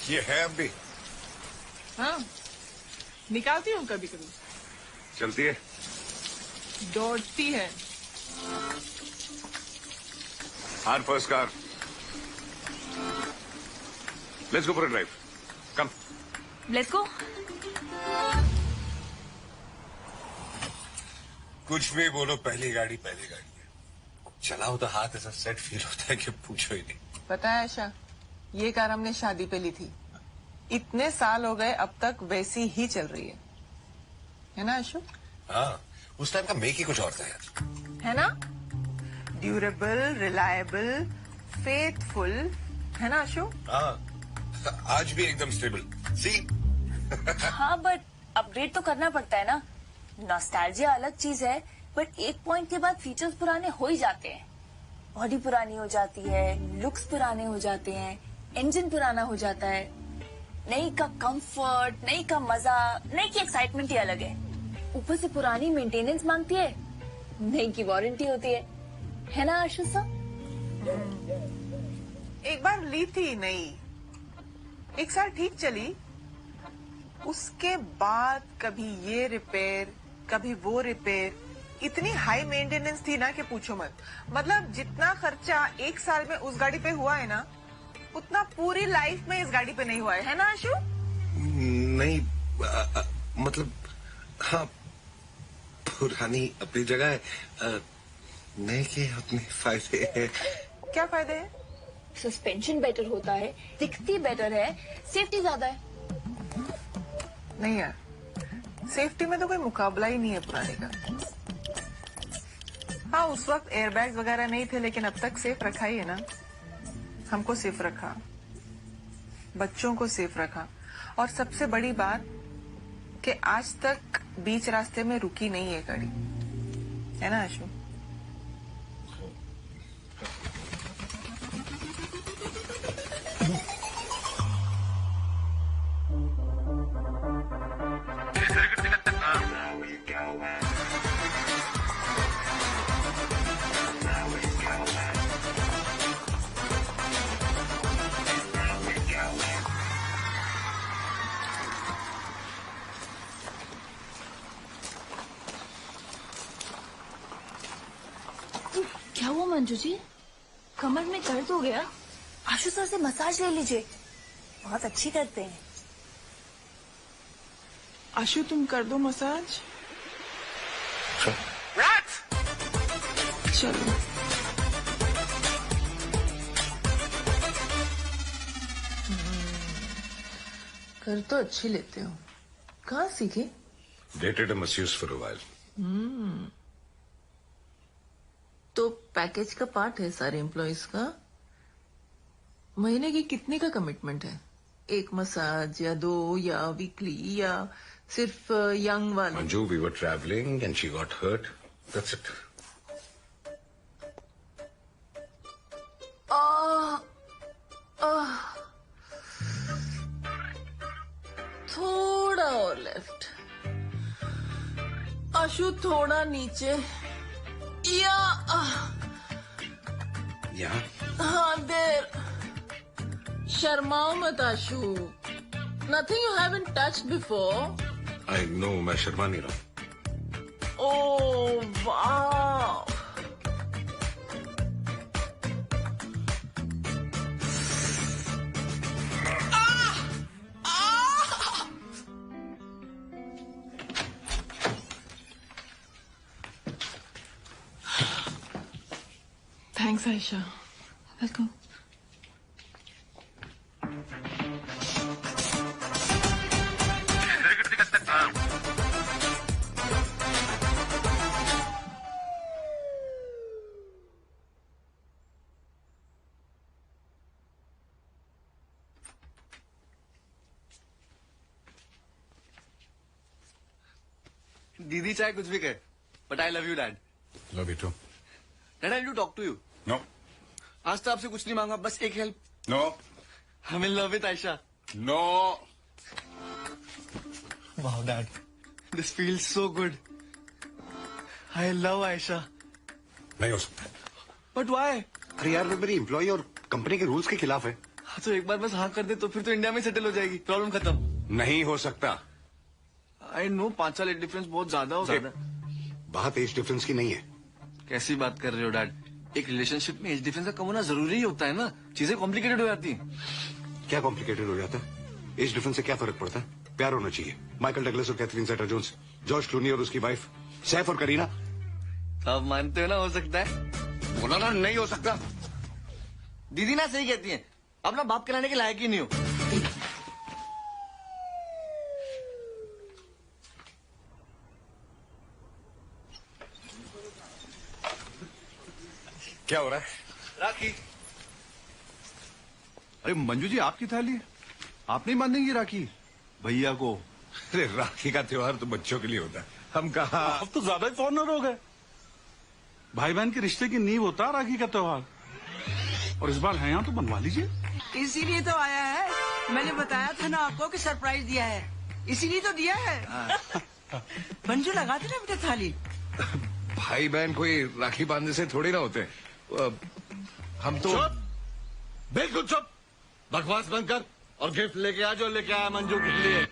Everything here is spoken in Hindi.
ये है अब भी? हाँ, निकालती हूँ कभी कभी। चलती है? दौड़ती है। Our first car. Let's go for a drive. Come. Let's go. कुछ भी बोलो, पहली गाड़ी है। चलाओ तो हाथ ऐसा सेट फील होता है कि पूछो ही नहीं। पता है आशा, ये कार हमने शादी पे ली थी। इतने साल हो गए, अब तक वैसी ही चल रही है ना आशु? हाँ, उस टाइम का मेक ही कुछ और था यार। है ना? ड्यूरेबल, रिलायबल, फेथफुल, है ना आशु? हाँ, आज भी एकदम स्टेबल। सी? हाँ, बट अपडेट तो करना पड़ता है ना। नॉस्टैल्जिया अलग चीज है, बट एक पॉइंट के बाद फीचर्स पुराने हो ही जाते हैं। बॉडी पुरानी हो जाती है, लुक्स पुराने हो जाते हैं, इंजन पुराना हो जाता है। नई का कंफर्ट, नई का मजा, नई की एक्साइटमेंट ही अलग है। ऊपर से पुरानी मेंटेनेंस मांगती है, नई की वारंटी होती है ना आशु सर? एक बार ली थी नई, एक साल ठीक चली, उसके बाद कभी ये रिपेयर, कभी वो रिपेयर, इतनी हाई मेंटेनेंस थी ना कि पूछो मत। मतलब जितना खर्चा एक साल में उस गाड़ी पे हुआ है ना, उतना पूरी लाइफ में इस गाड़ी पे नहीं हुआ है ना आशु? नहीं, मतलब हाँ, पुरानी अपनी जगह है, नए के अपने फायदे हैं। क्या फायदे हैं? सस्पेंशन बेटर होता है, दिखती बेटर है, सेफ्टी ज्यादा है। नहीं यार, सेफ्टी में तो कोई मुकाबला ही नहीं है पुराने का। हाँ, उस वक्त एयरबैग्स वगैरह नहीं थे, लेकिन अब तक सेफ रखा ही है ना। हमको सेफ रखा, बच्चों को सेफ रखा, और सबसे बड़ी बात कि आज तक बीच रास्ते में रुकी नहीं है गाड़ी, है ना आशु? क्या हुआ मंजू जी? कमर में दर्द हो गया? आशु सर से मसाज ले लीजिए, बहुत अच्छी करते हैं। आशु तुम कर दो मसाज। चलो। कर तो अच्छी लेते हो, कहाँ सीखे? Dated a masseuse for a while. तो पैकेज का पार्ट है सारे एम्प्लॉइज का। महीने की कितने का कमिटमेंट है? एक मसाज या दो, या वीकली, या सिर्फ यंग वाले? Manju, we were traveling and she got hurt. That's it. थोड़ा और लेफ्ट आशु, थोड़ा नीचे, या यहाँ? हाँ, देर। शर्माओ मत Ashu, nothing you haven't touched before. I know, मैं शर्मा नहीं रहा। ओह वाह, थैंक्स आयशा। वेलकम। दीदी चाहे कुछ भी कहे, but I love you dad. Love you too. Dad, I will talk to you. No. आज तो आपसे कुछ नहीं मांगा, बस एक help. No. I'm in love with Aisha. No. Wow, Dad. This feels so good. I love Aisha. नहीं हो सकता। But why? अरे यार, वो मेरी एम्प्लॉय और कंपनी के रूल्स के खिलाफ है। तो एक बार बस हाँ कर दे तो फिर तो इंडिया में सेटल हो जाएगी, प्रॉब्लम खत्म। नहीं हो सकता। आई नो 5 साल एज डिफरेंस बहुत ज्यादा हो ज्यादा। बात एज डिफरेंस की नहीं है। कैसी बात कर रहे हो डैड? एक रिलेशनशिप में एज डिफरेंस का कम होना जरूरी ही होता है ना, चीजें कॉम्प्लिकेटेड हो जाती हैं। क्या कॉम्प्लिकेटेड हो जाता है? एज डिफरेंस से क्या फर्क पड़ता है? प्यार होना चाहिए। माइकल डगलस और Catherine Zeta Jones, George Clooney और उसकी वाइफ, सैफ और करीना। आप मानते हो ना हो सकता है? बोला ना नहीं हो सकता। दीदी ना सही कहती है, अपना बाप कहलाने के लायक ही नहीं हो। क्या हो रहा है? राखी। अरे मंजू जी, आपकी थाली है, आप नहीं बांधेंगी राखी भैया को? अरे राखी का त्योहार तो बच्चों के लिए होता है, हम कहा। अब तो ज्यादा ही फॉरनर हो गए। भाई बहन के रिश्ते की नींव होता है राखी का त्योहार, और इस बार है यहाँ तो बनवा लीजिए। इसीलिए तो आया है, मैंने बताया था ना आपको कि सरप्राइज दिया है, इसीलिए तो दिया है। मंजू लगा दे ना बेटा थाली। भाई बहन कोई राखी बांधने से थोड़ी ना होते। हम तो चुप, बिल्कुल चुप, बकवास बंद कर और गिफ्ट लेके आ जो लेके आया मंजू के लिए।